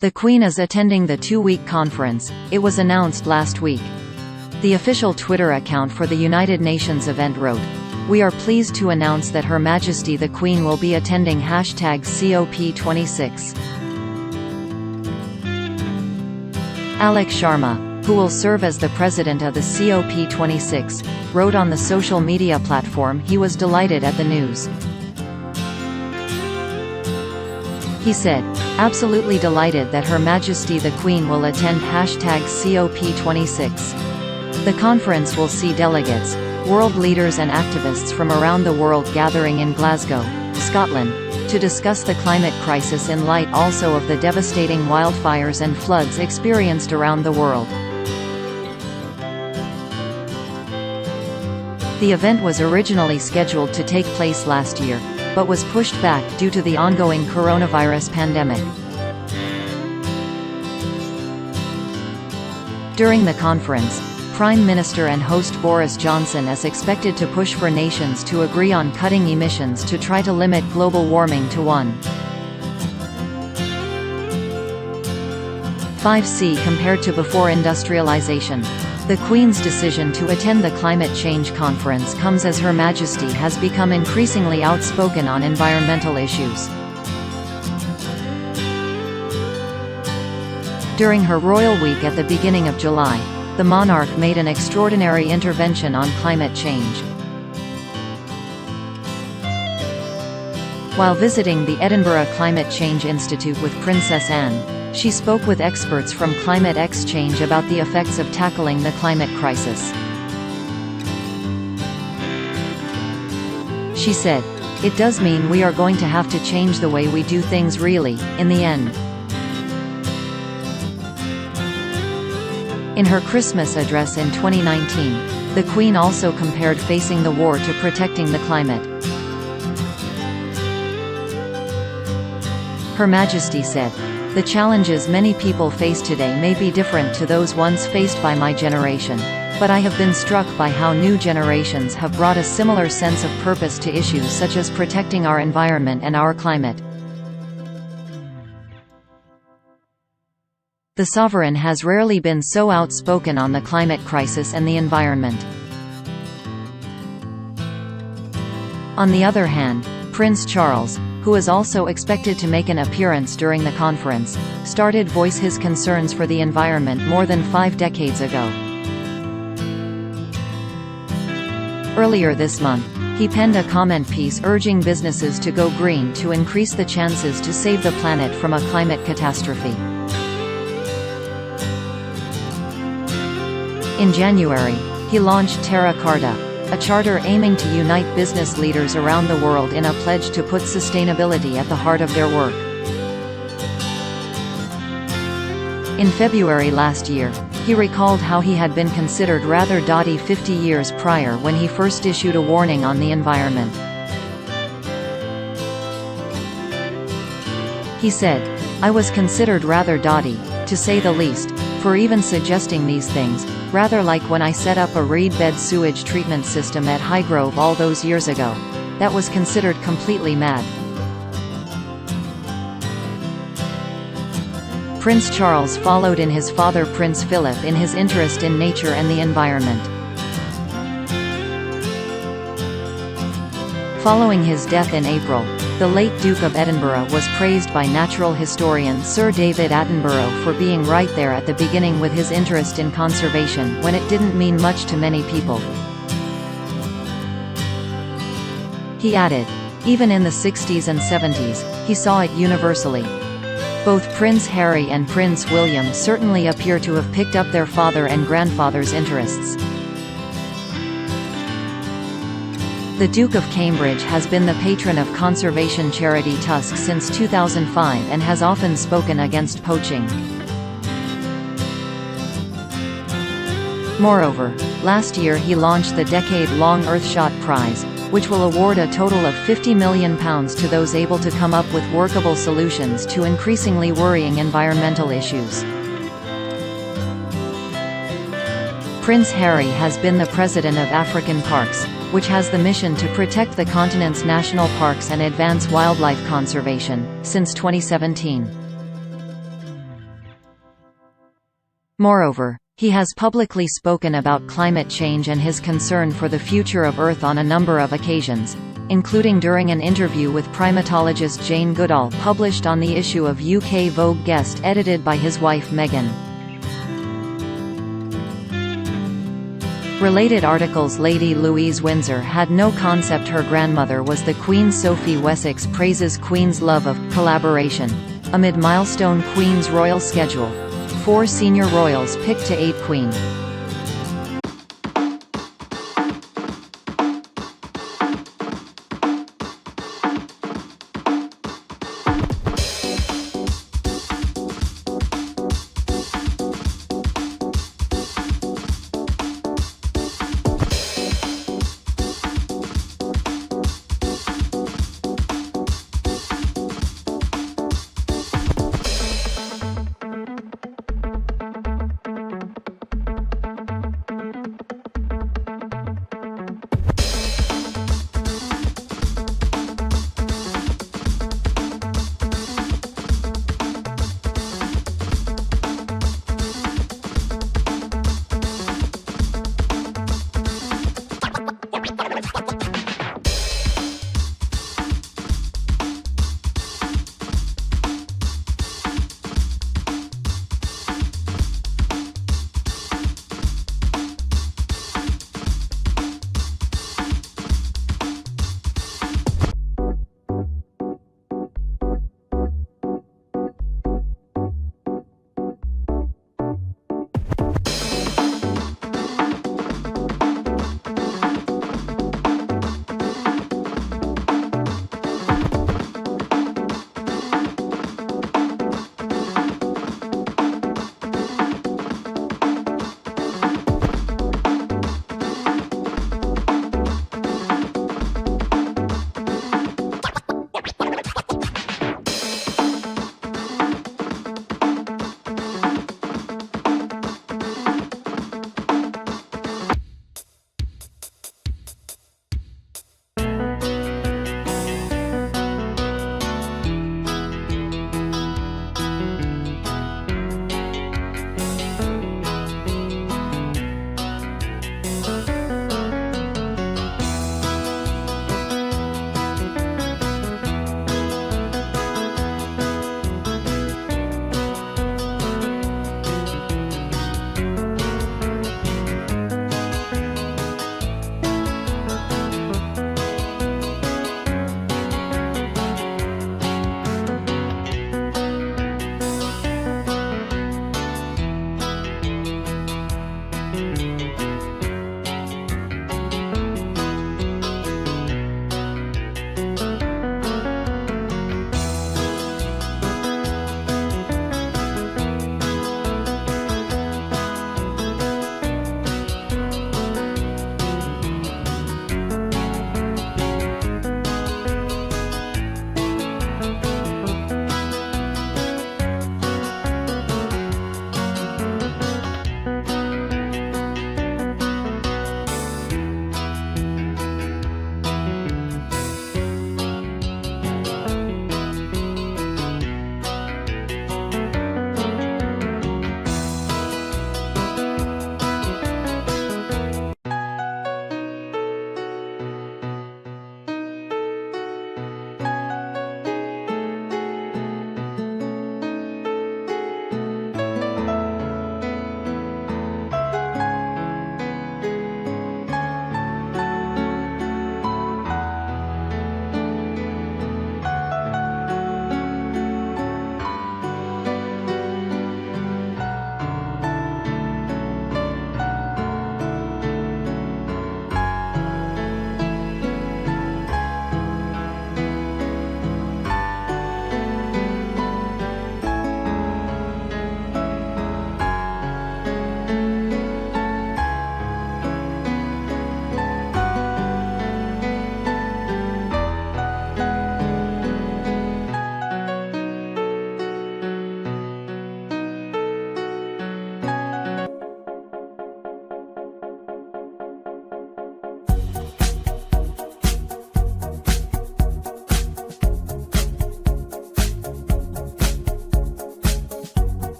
The Queen is attending the 2-week conference, it was announced last week. The official Twitter account for the United Nations event wrote, "We are pleased to announce that Her Majesty the Queen will be attending #COP26. Alok Sharma, who will serve as the president of the COP26, wrote on the social media platform he was delighted at the news. He said, "Absolutely delighted that Her Majesty the Queen will attend #COP26. The conference will see delegates, world leaders and activists from around the world gathering in Glasgow, Scotland, to discuss the climate crisis in light also of the devastating wildfires and floods experienced around the world." The event was originally scheduled to take place last year, but was pushed back due to the ongoing coronavirus pandemic. During the conference, Prime Minister and host Boris Johnson is expected to push for nations to agree on cutting emissions to try to limit global warming to 1.5°C compared to before industrialization. The Queen's decision to attend the climate change conference comes as Her Majesty has become increasingly outspoken on environmental issues. During her royal week at the beginning of July, the monarch made an extraordinary intervention on climate change. While visiting the Edinburgh Climate Change Institute with Princess Anne, she spoke with experts from Climate Exchange about the effects of tackling the climate crisis. She said, "It does mean we are going to have to change the way we do things really, in the end." In her Christmas address in 2019, the Queen also compared facing the war to protecting the climate. Her Majesty said, "The challenges many people face today may be different to those once faced by my generation, but I have been struck by how new generations have brought a similar sense of purpose to issues such as protecting our environment and our climate." The sovereign has rarely been so outspoken on the climate crisis and the environment. On the other hand, Prince Charles, who is also expected to make an appearance during the conference, started voice his concerns for the environment more than 5 decades ago. Earlier this month, he penned a comment piece urging businesses to go green to increase the chances to save the planet from a climate catastrophe. In January, he launched Terra Carta, a charter aiming to unite business leaders around the world in a pledge to put sustainability at the heart of their work. In February last year, he recalled how he had been considered rather dotty 50 years prior when he first issued a warning on the environment. He said, "I was considered rather dotty, to say the least, for even suggesting these things, rather like when I set up a reed bed sewage treatment system at Highgrove all those years ago. That was considered completely mad." Prince Charles followed in his father Prince Philip in his interest in nature and the environment. Following his death in April, the late Duke of Edinburgh was praised by natural historian Sir David Attenborough for being right there at the beginning with his interest in conservation when it didn't mean much to many people. He added, "Even in the 60s and 70s, he saw it universally." Both Prince Harry and Prince William certainly appear to have picked up their father and grandfather's interests. The Duke of Cambridge has been the patron of conservation charity Tusk since 2005 and has often spoken against poaching. Moreover, last year he launched the decade-long Earthshot Prize, which will award a total of £50 million to those able to come up with workable solutions to increasingly worrying environmental issues. Prince Harry has been the president of African Parks, which has the mission to protect the continent's national parks and advance wildlife conservation, since 2017. Moreover, he has publicly spoken about climate change and his concern for the future of Earth on a number of occasions, including during an interview with primatologist Jane Goodall published on the issue of UK Vogue Guest edited by his wife Meghan. Related articles. Lady Louise Windsor had no concept her grandmother was the Queen. Sophie Wessex praises Queen's love of collaboration amid milestone Queen's royal schedule. 4 senior royals picked to aid Queen.